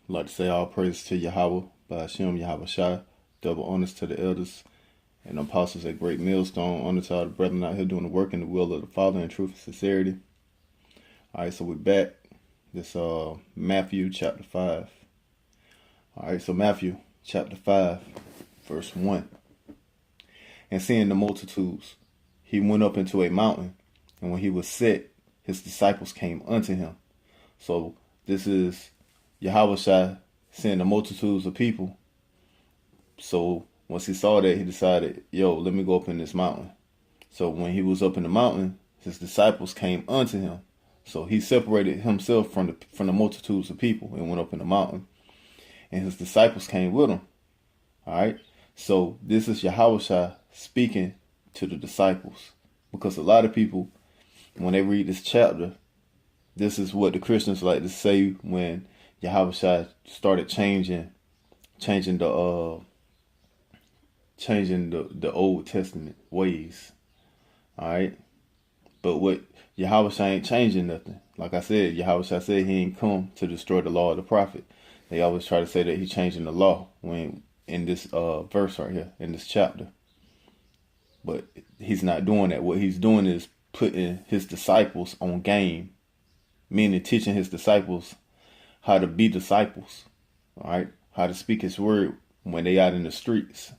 I'd like to say all praise to Yahawah, by Hashem, Yahawashi, double honors to the elders and apostles at Greatmillstone, honor to all the brethren out here doing the work in the will of the Father in truth and sincerity. Alright, so we're back. This Matthew chapter 5. Alright, so Matthew chapter 5, verse 1. And seeing the multitudes, he went up into a mountain, and when he was set, his disciples came unto him. So this is Yahawashi seeing the multitudes of people. So once he saw that, he decided, let me go up in this mountain. So when he was up in the mountain, his disciples came unto him. So he separated himself from the multitudes of people and went up in the mountain. And his disciples came with him. Alright? So this is Yahawashi speaking to the disciples. Because a lot of people, when they read this chapter, this is what the Christians like to say when Yahawashi started changing the Old Testament ways. Alright? But what Yahawashi ain't changing nothing. Like I said, Yahawashi said he ain't come to destroy the law of the prophet. They always try to say that he's changing the law when in this verse right here, in this chapter. But he's not doing that. What he's doing is putting his disciples on game. Meaning teaching his disciples how to be disciples. Alright? How to speak his word when they out in the streets.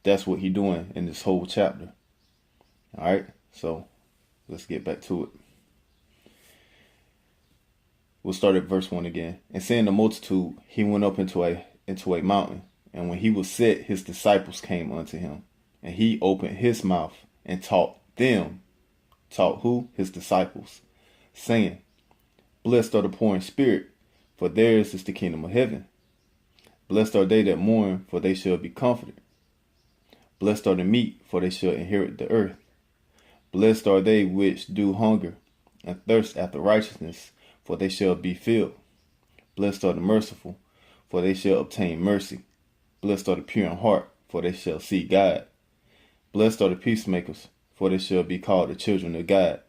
That's what he's doing in this whole chapter. Alright? So let's get back to it. We'll start at verse 1 again. And seeing the multitude, he went up into a mountain. And when he was set, his disciples came unto him. And he opened his mouth and taught them. Taught who? His disciples. Saying, Blessed are the poor in spirit, for theirs is the kingdom of heaven. Blessed are they that mourn, for they shall be comforted. Blessed are the meek, for they shall inherit the earth. Blessed are they which do hunger and thirst after righteousness, for they shall be filled. Blessed are the merciful, for they shall obtain mercy. Blessed are the pure in heart, for they shall see God. Blessed are the peacemakers, for they shall be called the children of God.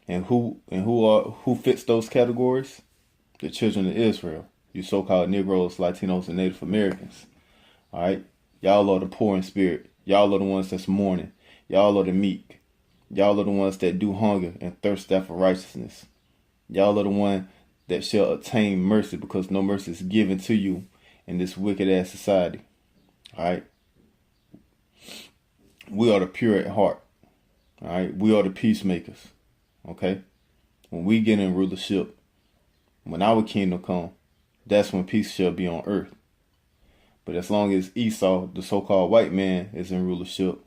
And who fits those categories? The children of Israel. You so-called Negroes, Latinos, and Native Americans. Alright? Y'all are the poor in spirit. Y'all are the ones that's mourning. Y'all are the meek. Y'all are the ones that do hunger and thirst after righteousness. Y'all are the one that shall obtain mercy, because no mercy is given to you in this wicked ass society. Alright? We are the pure at heart. Alright? We are the peacemakers. Okay? When we get in rulership, when our kingdom come, that's when peace shall be on earth. But as long as Esau, the so-called white man, is in rulership,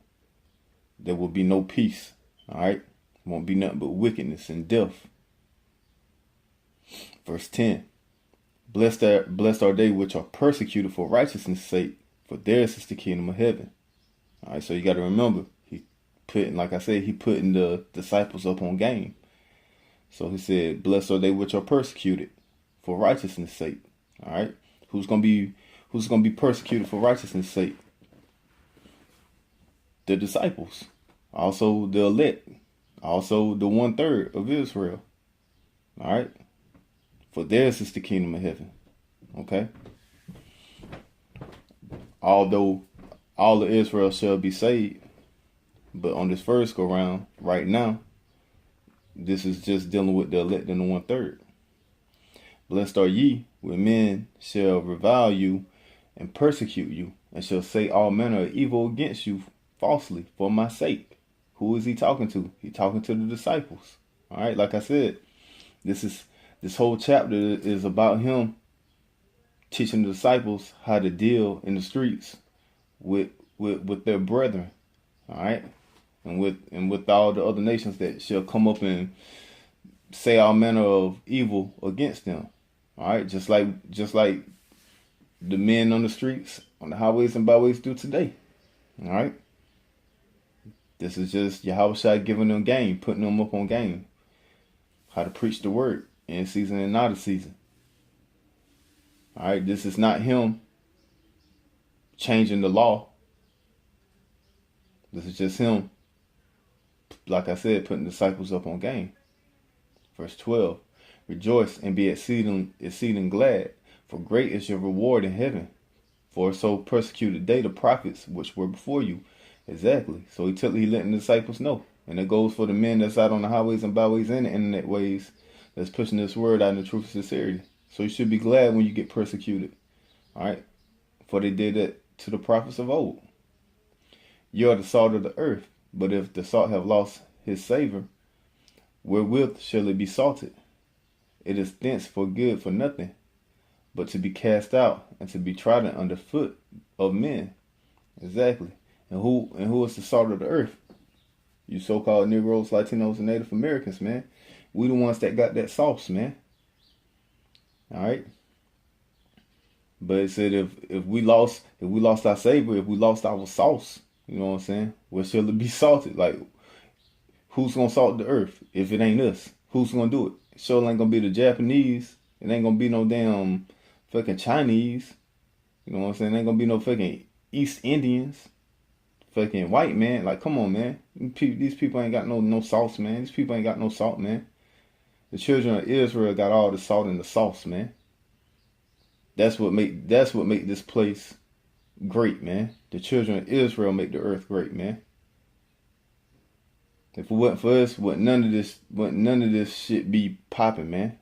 there will be no peace. Alright? Won't be nothing but wickedness and death. Verse 10. Blessed are they which are persecuted for righteousness' sake, for theirs is the kingdom of heaven. Alright, so you got to remember, he putting the disciples up on game. So he said, blessed are they which are persecuted for righteousness' sake. Alright? Who's gonna be persecuted for righteousness' sake? The disciples. Also the elect. Also the 1/3 of Israel. Alright? For theirs is the kingdom of heaven. Okay? Although all of Israel shall be saved, but on this first go round, right now, this is just dealing with the elect and the 1/3. Blessed are ye when men shall revile you and persecute you, and shall say all manner of evil against you falsely for my sake. Who is he talking to? He talking to the disciples. All right, like I said, this whole chapter is about him teaching the disciples how to deal in the streets with their brethren. All right, and with all the other nations that shall come up and say all manner of evil against them. All right, just like the men on the streets, on the highways and byways do today. All right, this is just Yahawashi giving them game, putting them up on game, how to preach the word in season and out of season. All right, this is not him changing the law. This is just him, like I said, putting disciples up on game. Verse 12. Rejoice and be exceeding glad, For great is your reward in heaven. For so persecuted they the prophets which were before you. Exactly. So he letting the disciples know. And it goes for the men that's out on the highways and byways and the internet ways that's pushing this word out in the truth and sincerity. So you should be glad when you get persecuted. All right? For they did that to the prophets of old. You are the salt of the earth. But if the salt have lost his savor, wherewith shall it be salted? It is thence for good for nothing, but to be cast out and to be trodden under foot of men. Exactly. And who is the salt of the earth? You so-called Negroes, Latinos, and Native Americans, man. We the ones that got that sauce, man. All right. But it said if we lost our savor, if we lost our sauce, you know what I'm saying? Where shall it be salted? Like, who's gonna salt the earth if it ain't us? Who's gonna do it? It sure ain't gonna be the Japanese. It ain't gonna be no damn fucking Chinese. You know what I'm saying? It ain't gonna be no fucking East Indians. Fucking white man. Like, come on, man. These people ain't got no sauce, man. These people ain't got no salt, man. The children of Israel got all the salt and the sauce, man. That's what make this place great, man. The children of Israel make the earth great, man. If it wasn't for us, none of this shit be popping, man.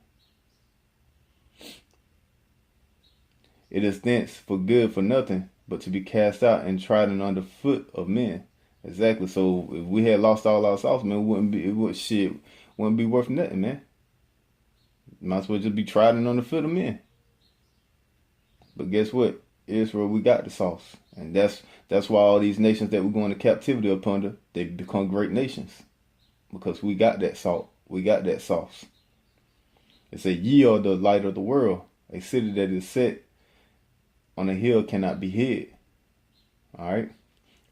It is thence for good for nothing, but to be cast out and trodden under foot of men. Exactly. So if we had lost all our sauce, man, wouldn't be worth nothing, man. Might as well just be trodden on the foot of men. But guess what? Israel, we got the sauce. And that's why all these nations that we're going to captivity up under, they become great nations. Because we got that salt. We got that sauce. It said, ye are the light of the world. A city that is set on a hill cannot be hid. Alright?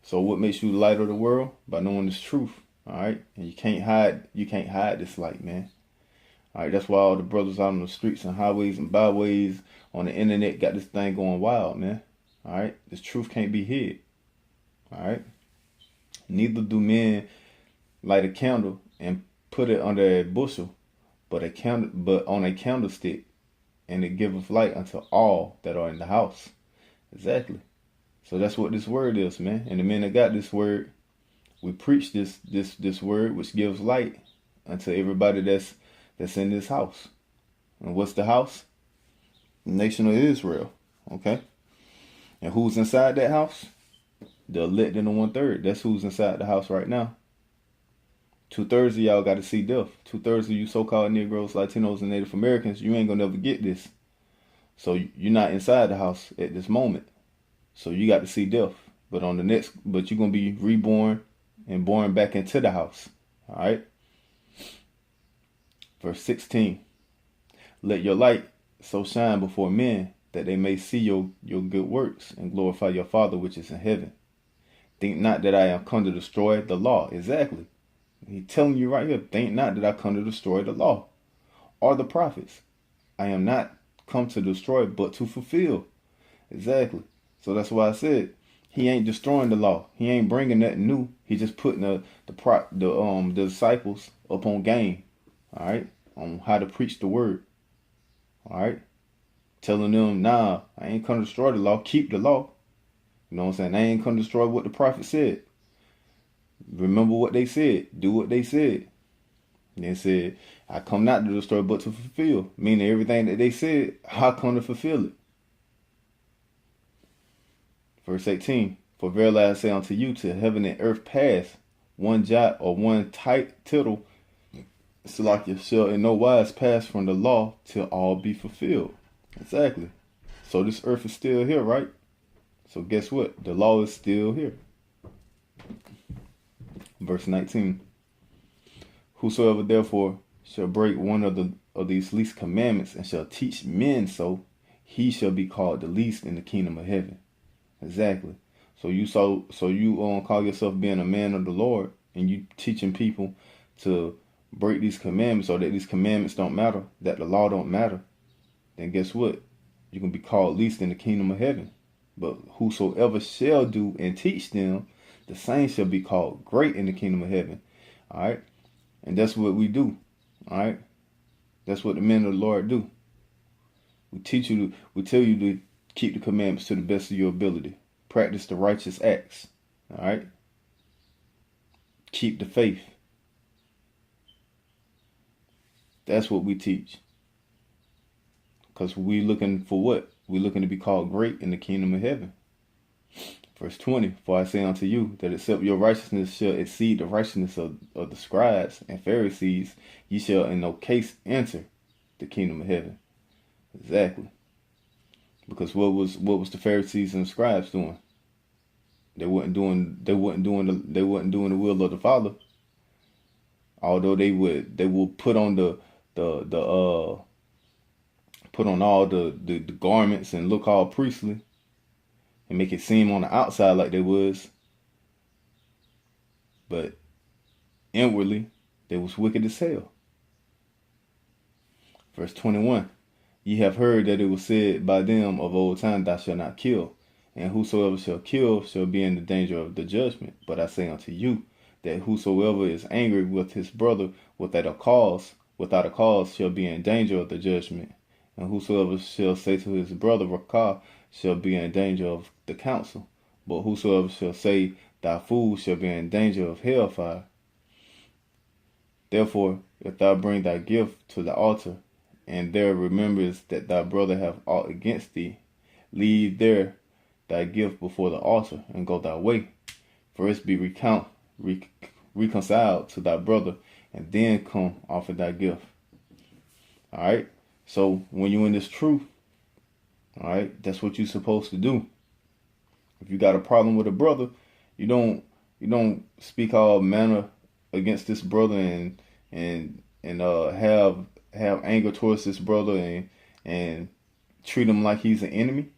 So what makes you the light of the world? By knowing this truth. Alright? And you can't hide this light, man. Alright, that's why all the brothers out on the streets and highways and byways on the internet got this thing going wild, man. Alright? This truth can't be hid. Alright? Neither do men light a candle and put it under a bushel, but on a candlestick, and it giveth light unto all that are in the house. Exactly. So that's what this word is, man. And the men that got this word, we preach this word which gives light unto everybody that's in this house. And what's the house? The nation of Israel. Okay? And who's inside that house? The elect and the 1/3. That's who's inside the house right now. 2/3 of y'all got to see death. 2/3 of you so-called Negroes, Latinos, and Native Americans, you ain't gonna never get this. So you're not inside the house at this moment. So you got to see death. But you're gonna be reborn and born back into the house. All right. Verse 16. Let your light so shine before men that they may see your good works and glorify your Father which is in heaven. Think not that I am come to destroy the law. Exactly. He's telling you right here, think not that I come to destroy the law or the prophets. I am not come to destroy, but to fulfill. Exactly. So that's why I said he ain't destroying the law. He ain't bringing nothing new. He just putting the disciples up on game. All right, on how to preach the word. All right, telling them, nah, I ain't come to destroy the law. Keep the law. You know what I'm saying? I ain't come to destroy what the prophet said. Remember what they said. Do what they said. They said, I come not to destroy, but to fulfill. Meaning everything that they said, I come to fulfill it. Verse 18. For verily I say unto you, till heaven and earth pass, one jot or one tittle, Salakia, shall in no wise pass from the law till all be fulfilled. Exactly. So this earth is still here, right? So guess what? The law is still here. Verse 19. Whosoever therefore shall break one of these least commandments and shall teach men so, he shall be called the least in the kingdom of heaven. Exactly. So you call yourself being a man of the Lord, and you teaching people to break these commandments, or that these commandments don't matter, that the law don't matter, then guess what? You can be called least in the kingdom of heaven. But whosoever shall do and teach them, the same shall be called great in the kingdom of heaven. All right? And that's what we do. All right? That's what the men of the Lord do. We tell you to keep the commandments to the best of your ability. Practice the righteous acts. All right. Keep the faith. That's what we teach. Because we looking for what? We looking to be called great in the kingdom of heaven. Verse 20, for I say unto you that except your righteousness shall exceed the righteousness of the scribes and Pharisees, ye shall in no case enter the kingdom of heaven. Exactly. Because what was the Pharisees and the scribes doing? They wasn't doing the will of the Father. Although they would put on put on all the garments and look all priestly and make it seem on the outside like they was, but inwardly they was wicked as hell. Verse 21, ye have heard that it was said by them of old time, thou shalt not kill, and whosoever shall kill shall be in the danger of the judgment. But I say unto you that whosoever is angry with his brother without a cause shall be in danger of the judgment. And whosoever shall say to his brother, Rakah, shall be in danger of the council. But whosoever shall say, thy fool, shall be in danger of hellfire. Therefore, if thou bring thy gift to the altar, and there remembers that thy brother have aught against thee, leave there thy gift before the altar, and go thy way. First be reconciled to thy brother, and then come offer thy gift. Alright? So when you're in this truth, alright, that's what you're supposed to do. If you got a problem with a brother, you don't speak all manner against this brother and have anger towards this brother and treat him like he's an enemy.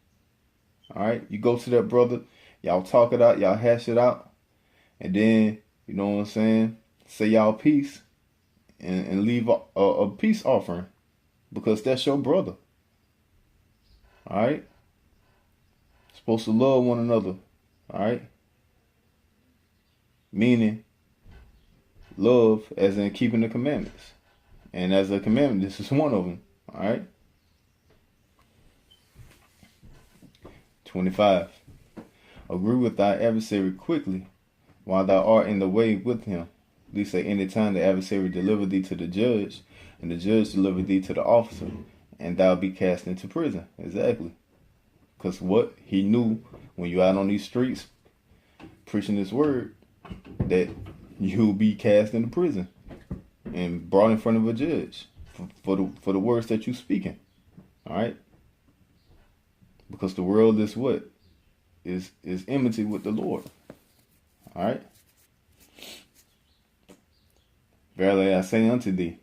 Alright? You go to that brother, y'all talk it out, y'all hash it out, and then, you know what I'm saying, say y'all peace and leave a peace offering. Because that's your brother. Alright? Supposed to love one another. Alright? Meaning, love as in keeping the commandments. And as a commandment, this is one of them. Alright? 25. Agree with thy adversary quickly, while thou art in the way with him. Lest at any time the adversary deliver thee to the judge, and the judge deliver thee to the officer, and thou be cast into prison. Exactly. Because what? He knew when you out on these streets preaching this word that you'll be cast into prison and brought in front of a judge for the words that you speaking. Alright? Because the world is what? Is enmity with the Lord. Alright? Verily I say unto thee,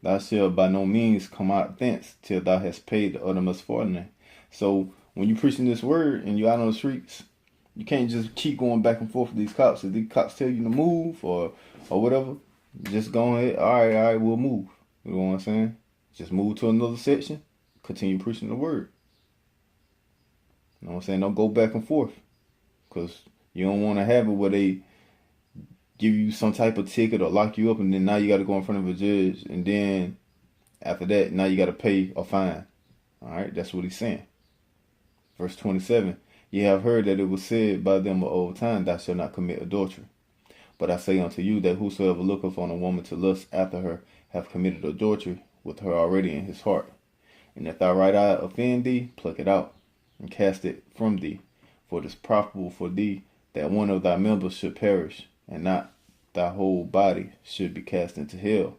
thou shalt by no means come out thence till thou hast paid the uttermost farthing. So when you preaching this word and you out on the streets, you can't just keep going back and forth with these cops. If these cops tell you to move or whatever, just go ahead. All right, we'll move. You know what I'm saying? Just move to another section. Continue preaching the word. You know what I'm saying? Don't go back and forth, because you don't want to have it where they give you some type of ticket or lock you up, and then now you got to go in front of a judge, and then after that, now you got to pay a fine. All right, that's what he's saying. Verse 27, ye have heard that it was said by them of old time, thou shalt not commit adultery. But I say unto you that whosoever looketh on a woman to lust after her hath committed adultery with her already in his heart. And if thy right eye offend thee, pluck it out, and cast it from thee. For it is profitable for thee that one of thy members should perish, and not thy whole body should be cast into hell.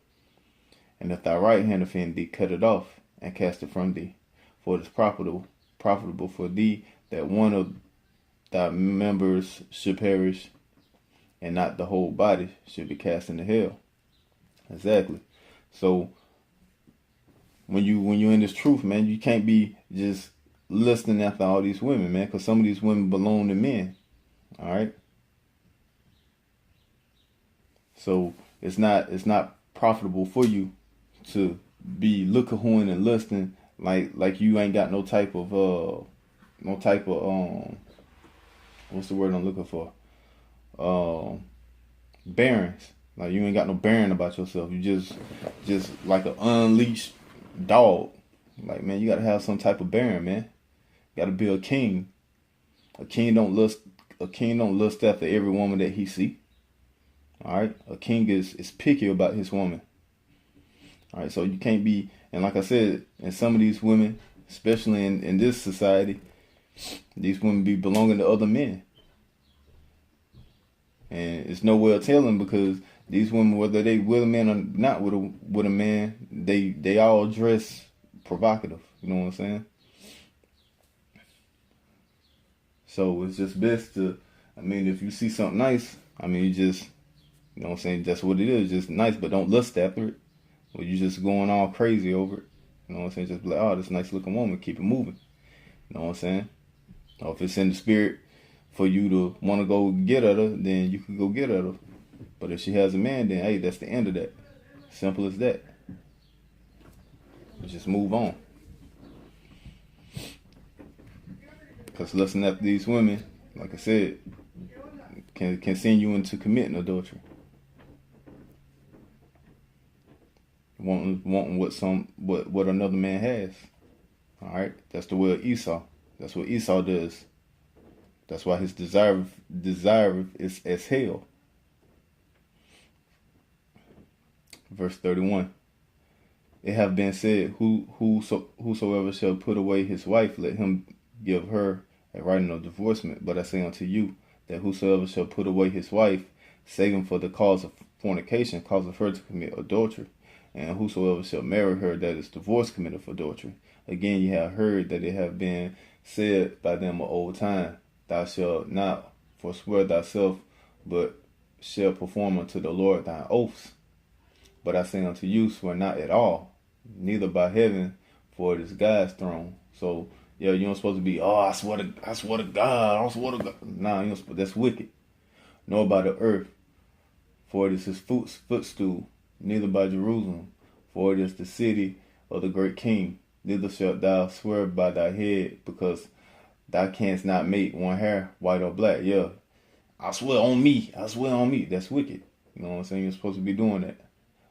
And if thy right hand offend thee, cut it off, and cast it from thee. For it is profitable for thee that one of thy members should perish, and not the whole body should be cast into hell. Exactly. So when you're in this truth, man, you can't be just listening after all these women, man, because some of these women belong to men. All right. So it's not profitable for you to be looking and lusting like you ain't got no type of what's the word I'm looking for? Barons. Like you ain't got no bearing about yourself. You just like an unleashed dog. Like, man, you gotta have some type of bearing, man. You gotta be a king. A king don't lust. A king don't lust after every woman that he see. All right. A king is picky about his woman. All right. So you can't be. And like I said, and some of these women, especially in this society, these women be belonging to other men. And it's no way of telling, because these women, whether they with a man or not with a man, they all dress provocative. You know what I'm saying? So it's just best to, I mean, if you see something nice, I mean, you just, you know what I'm saying, that's what it is, just nice, but don't lust after it. Or you just going all crazy over it. You know what I'm saying? Just be like, oh, this nice looking woman, keep it moving. You know what I'm saying? Or if it's in the spirit for you to want to go get at her, then you can go get at her. But if she has a man, then hey, that's the end of that. Simple as that. Just move on. Because lusting after these women, like I said, can send you into committing adultery. Wanting what another man has. All right, that's the way of Esau. That's what Esau does. That's why his desire is as hell. Verse 31. It have been said, whosoever shall put away his wife, let him give her a writing of divorcement. But I say unto you, that whosoever shall put away his wife, saving for the cause of fornication, causeth her to commit adultery. And whosoever shall marry her that is divorced committeth adultery. Again, ye have heard that it have been said by them of old time, thou shalt not forswear thyself, but shall perform unto the Lord thine oaths. But I say unto you, swear not at all, neither by heaven, for it is God's throne. So, yeah, you don't supposed to be, oh, I swear to God, I swear to God. Nah, you don't, that's wicked. Nor by the earth, for it is his footstool, neither by Jerusalem, for it is the city of the great king. Neither shalt thou swear by thy head, because thou canst not make one hair white or black. Yeah, I swear on me. That's wicked. You know what I'm saying? You're supposed to be doing that.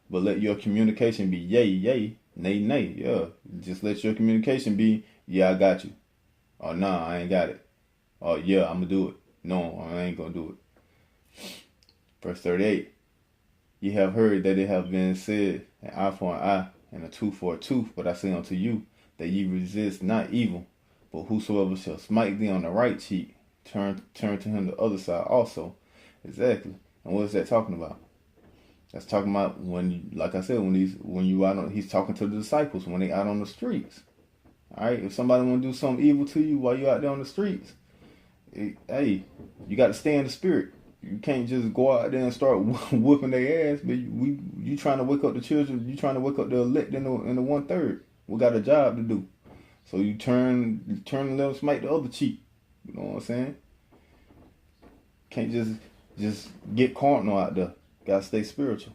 But let your communication be yay, yay, nay, nay. Yeah, just let your communication be, yeah, I got you. Or nah, I ain't got it. Or yeah, I'm going to do it. No, I ain't going to do it. Verse 38. Ye have heard that it have been said, an eye for an eye, and a tooth for a tooth. But I say unto you, that ye resist not evil. But whosoever shall smite thee on the right cheek, turn to him the other side also. Exactly. And what is that talking about? That's talking about when, like I said, when you out on, he's talking to the disciples when they out on the streets. All right, if somebody want to do something evil to you while you out there on the streets, hey, you got to stay in the spirit. You can't just go out there and start whooping their ass. But you trying to wake up the children. You trying to wake up the elect in the 1/3. We got a job to do. So you turn and let them smite the other cheek. You know what I'm saying? Can't just get carnal out there. Gotta stay spiritual.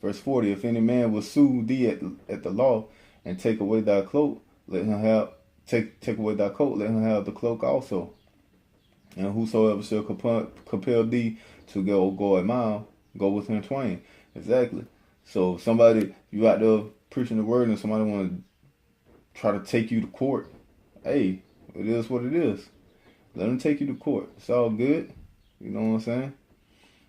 Verse 40, if any man will sue thee at the law and take away thy cloak, let him have take away thy coat, let him have the cloak also. And whosoever shall compel thee to go a mile, go with him twain. Exactly. So if somebody, you out there preaching the word and somebody want to try to take you to court, hey, it is what it is. Let them take you to court. It's all good. You know what I'm saying?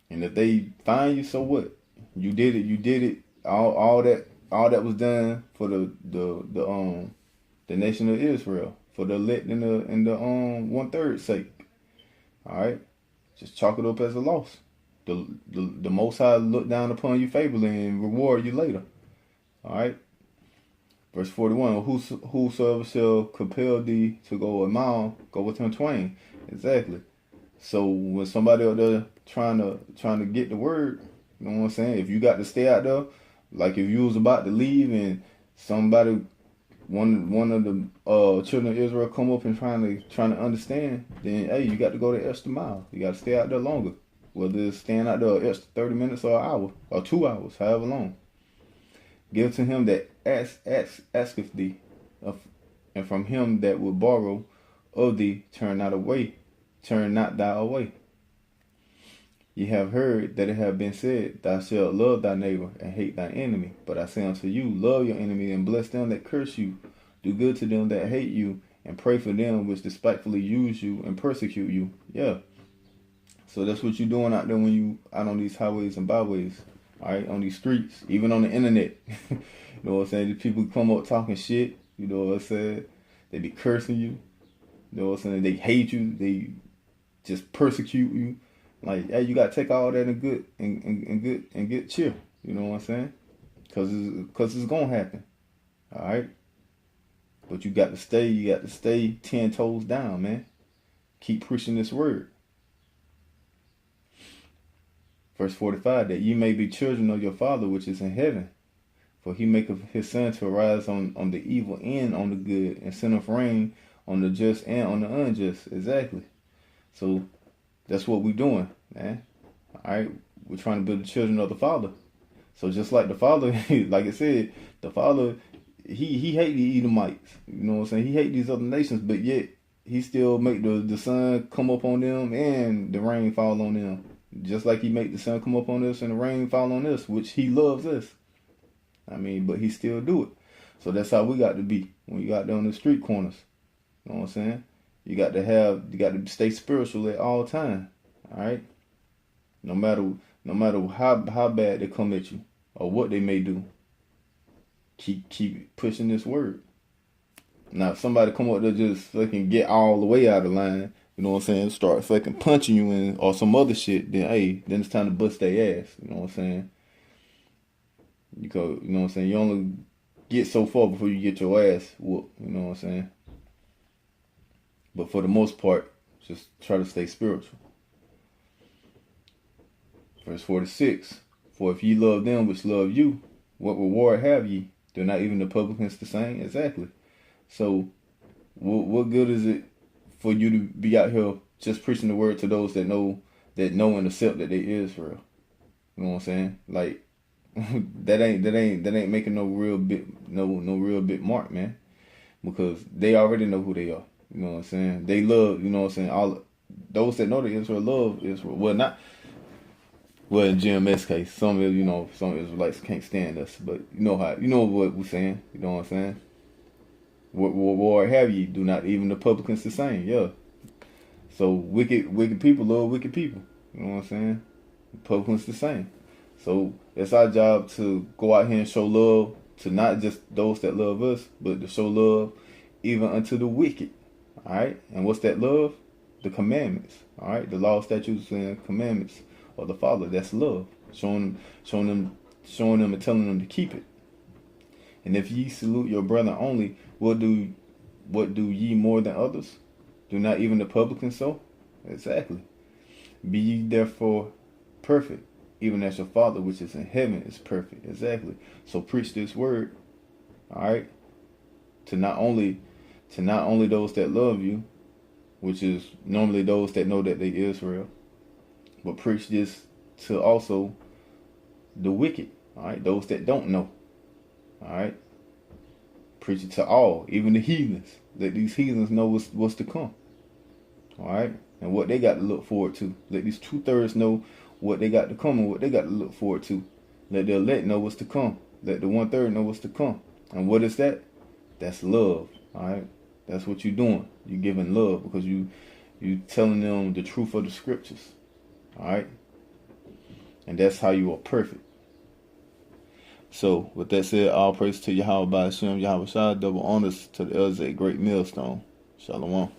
And if they find you, so what? You did it. All that was done for the nation of Israel, for the elect in the 1/3 sake. All right, just chalk it up as a loss. The Most High look down upon you favorably and reward you later. All right. Verse 41, whosoever shall compel thee to go a mile, go with him twain. Exactly. So when somebody out there trying to get the word, you know what I'm saying? If you got to stay out there, like if you was about to leave and somebody, one of the children of Israel come up and trying to understand, then hey, you got to go the extra mile. You got to stay out there longer. Whether it's staying out there extra 30 minutes or an hour or 2 hours, however long. Give to him that asketh thee, and from him that will borrow of thee, turn not thou away. Ye have heard that it have been said, Thou shalt love thy neighbor and hate thy enemy. But I say unto you, love your enemy and bless them that curse you. Do good to them that hate you, and pray for them which despitefully use you and persecute you. Yeah. So that's what you're doing out there when you out on these highways and byways. All right, on these streets, even on the internet. You know what I'm saying? The people come up talking shit. You know what I'm saying? They be cursing you. You know what I'm saying? They hate you. They just persecute you. Like, hey, you gotta take all that in good and get cheer. You know what I'm saying? Cause it's gonna happen. All right. But you got to stay 10 toes down, man. Keep pushing this word. Verse 45, that ye may be children of your Father which is in heaven. For he maketh his sun to arise on the evil and on the good, and sendeth rain on the just and on the unjust. Exactly. So that's what we're doing, man. Alright, we're trying to build the children of the Father. So just like the Father, like I said, the Father, he hate the Edomites. You know what I'm saying? He hate these other nations, but yet he still make the sun come up on them and the rain fall on them. Just like he make the sun come up on us and the rain fall on us, which he loves us. I mean, but he still do it. So that's how we got to be when you got down the street corners. You know what I'm saying? You got to stay spiritual at all time. All right. No matter how bad they come at you or what they may do, keep pushing this word. Now, if somebody come up there just fucking get all the way out of line, you know what I'm saying, start fucking punching you in or some other shit, then hey, then it's time to bust their ass. You know what I'm saying? You know what I'm saying? You only get so far before you get your ass whooped. You know what I'm saying? But for the most part, just try to stay spiritual. Verse 46, for if ye love them which love you, what reward have ye? Do not even the publicans the same? Exactly. So, what good is it for you to be out here just preaching the word to those that know and accept that they Israel? You know what I'm saying? Like, that ain't making no real big mark, man. Because they already know who they are. You know what I'm saying? They love, you know what I'm saying, all those that know the Israel love Israel. Well, in GMS case, some Israelites can't stand us, but you know what we're saying. You know what I'm saying? What reward have ye? Do not even the publicans the same? Yeah. So wicked people love wicked people. You know what I'm saying? Publicans the same. So it's our job to go out here and show love to not just those that love us, but to show love even unto the wicked. All right. And what's that love? The commandments. All right. The law, statutes, and commandments of the Father. That's love. Showing them and telling them to keep it. And if ye salute your brother only, what do ye more than others? Do not even the publicans so? Exactly. Be ye therefore perfect, even as your Father which is in heaven is perfect. Exactly. So preach this word. All right. To not only those that love you, which is normally those that know that they Israel, but preach this to also the wicked. All right. Those that don't know. All right. Preach it to all, even the heathens. Let these heathens know what's to come. All right. And what they got to look forward to. Let these 2/3 know what they got to come and what they got to look forward to. Let the elect know what's to come. Let the 1/3 know what's to come. And what is that? That's love. All right. That's what you're doing. You're giving love because you telling them the truth of the scriptures. All right. And that's how you are perfect. So, with that said, all praise to Yahawah by Hashem, Yahawashi, double honors to the elders at Greatmillstone. Shalom.